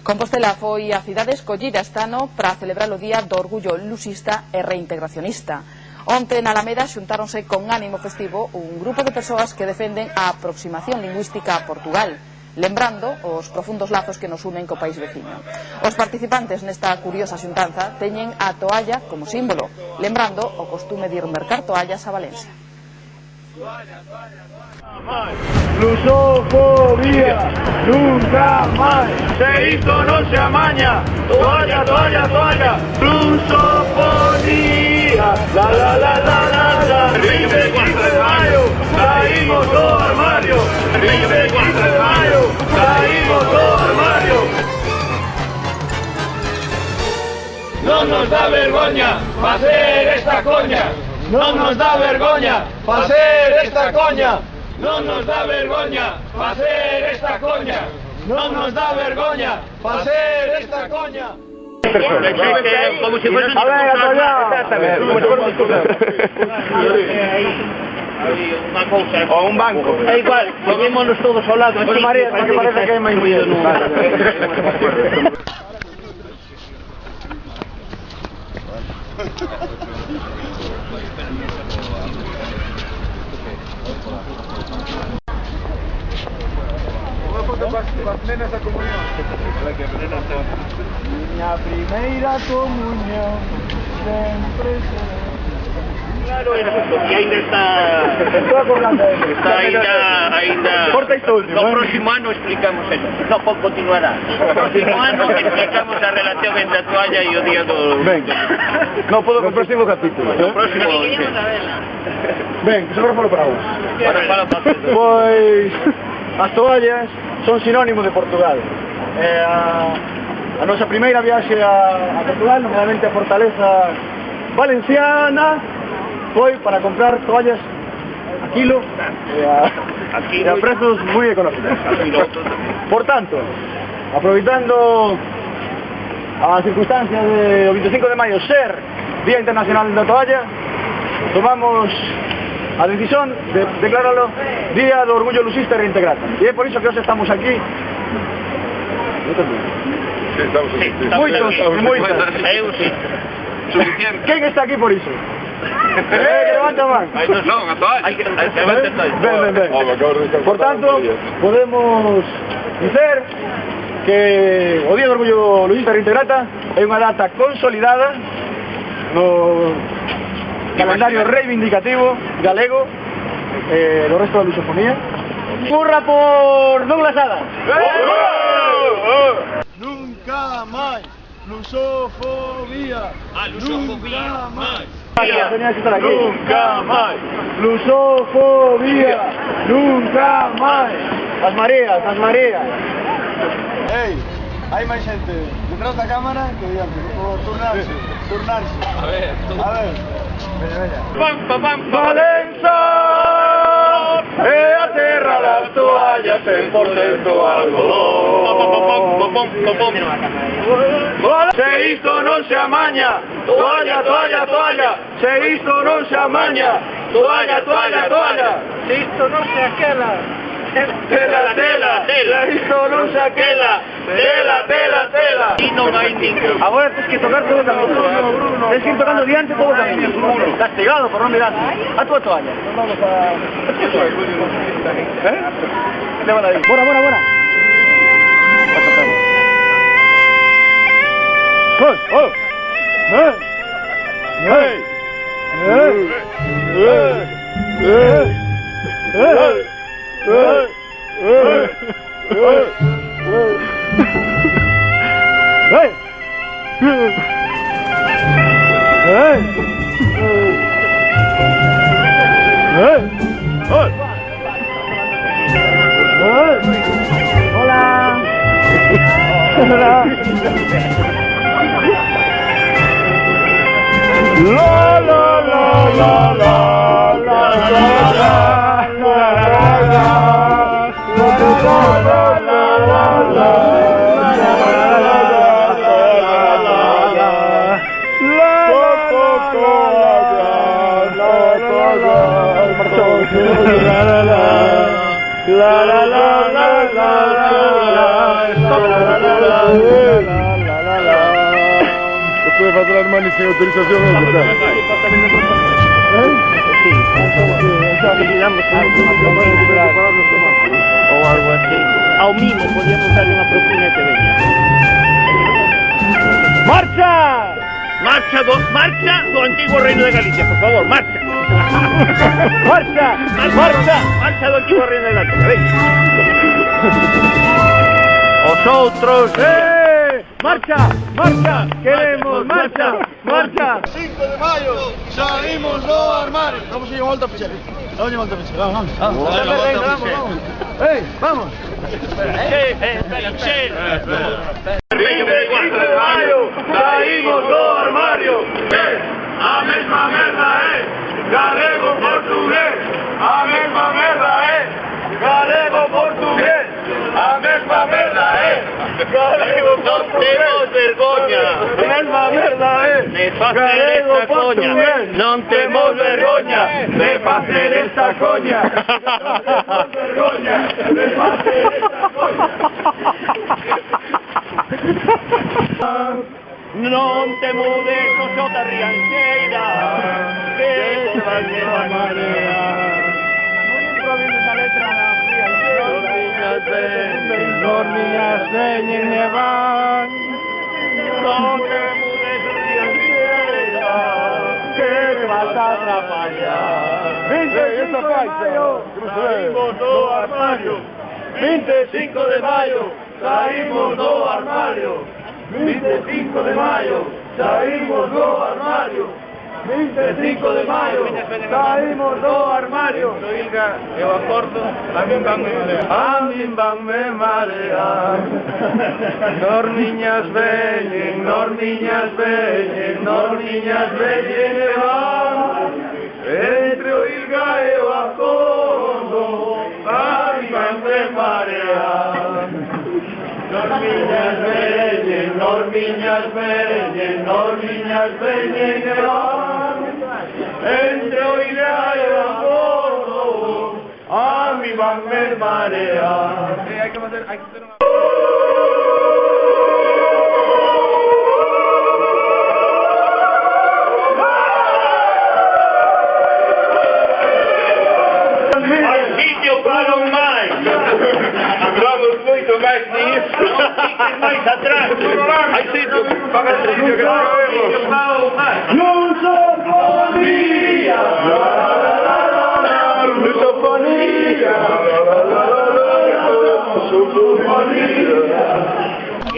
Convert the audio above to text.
Compostela foi a cidade escollida este ano para celebrar o Día do Orgullo Lusista e Reintegracionista. Onte na Alameda xuntáronse con ánimo festivo un grupo de persoas que defenden a aproximación lingüística a Portugal, lembrando os profundos lazos que nos unen co país veciño. Os participantes nesta curiosa xuntanza teñen a toalla como símbolo, lembrando o costume de ir mercar toallas a Valencia. Lusofobia, nunca máis. Se isto non se amaña, toalla, toalla, toalla. Lusofobia, la la la la la la. Vive 15 de maio, saímos do armario. Vive 15 de maio, saímos do armario. Non nos dá vergoña facer esta coña. Non nos dá vergoña facer esta coña. Non nos dá vergoña facer esta coña. Non nos dá vergoña facer esta coña. Como si fuese un unha cousa ou un banco. É igual, poñémonos todos ao lado así. María, que parece que hai máis ruido nun bar. Nenas a comunión. Miña primeira comunión sempre será. Claro, é justo, que ainda está ainda Corta isto último, no próximo ano explicamos eso. No continuará. No próximo ano explicamos a relación entre a toalla e o día do... Ben, non podo co próximo capítulo. No próximo... Ben, que sobra falo para vos. Para Pois as toallas son sinónimo de Portugal. A nosa primeira viaxe a Portugal, normalmente a Fortaleza Valenciana, foi para comprar toallas a kilo e a prezos moi económicos. Por tanto, aproveitando a circunstancia de o 25 de maio ser Día Internacional da Toalla, tomamos a decisión de declararlo Día do Orgullo Lusista e Reintegrata. E é por iso que hoxe estamos aquí. Moitos e moitas. Eu sí. Quen está aquí por iso? Que levanta a man. Non, a toalla. Hai que levanta a toalla. Ben. Por tanto, podemos dicer que o Día do Orgullo Lusista e Reintegrata é unha data consolidada no calendario reivindicativo galego do resto da lusofonía. Curra por Douglas Adams. Nunca máis lusofobia. Lusofobia. Tenía que estar aquí. Nunca máis lusofobia. Nunca máis. As Marías. Ei, hai máis xente detrás da cámara que diante, por turnarse. A ver. Valenza é a terra das toallas 100% algodón. Se isto non se amaña, toalla. Se isto non se amaña, toalla. Se isto non se aquela, tela. Se isto non se aquela, tela. E non hai ningún. Agora tens que tocar todo o camino. Tens que ir tocando diante todo o camino. Castigado por non mirar a tua toalla. Vamos a... Lévala aí. Bora. La la la la la la la la la la la la Esto de pasar las manos sin autorización es verdad. O algo así. Ao mimo podíamos darle unha propina que veña. ¡Marcha! Marcha do antigo Reino de Galicia, por favor, marcha. ¡Marcha! ¡Marcha! Marcha do antigo Reino de Galicia, ven. Os outros... ¡Marcha! ¡Marcha! ¡Queremos marcha! ¡Marcha! 5 de maio, saímos do armario. Vamos a ir a volta a fechar. Vamos a volta a fechar. Vamos. ¡Vamos! ¡Ey! ¡Vamos! Espera, che. 5 de maio, saímos do armario. A mesma merda galego portugués. A mesma merda galego portugués. A mesma merda galego Non temos vergoña. A mesma merda de facer esta coña. Non temos vergoña de facer esta coña. Vergoña de facer esta coña. Non te mudes, Xota Rianxeira, que te vas de la marea. Non improvises a letra da Rianxeira. Los niñas veñen e van. Non te mudes, Rianxeira, que te vas a atrapallar. 25 de maio, Saímos do armario. 25 de maio, saímos do armario. 25 de maio, saímos do armario. 25 de maio, saímos do armario. Eu acordo, a min van me marear. A min vanme marear. Nor niñas veñen, nor niñas veñen, nor niñas veñen e van. Entre o Ilga e o Acordo, a min vanme marear. Nor niñas veñen, nor niñas veñen, nor niñas veñen e van. Entre o Ilga e o Acordo, a mi vanme marear. Hay que hacer una... Hai sitio para un máis. Vamos moito máis nisso. Fiques máis atrás. Hai sitio para un sitio que non vemos. Lusofonía. Lusofonía. Lusofonía.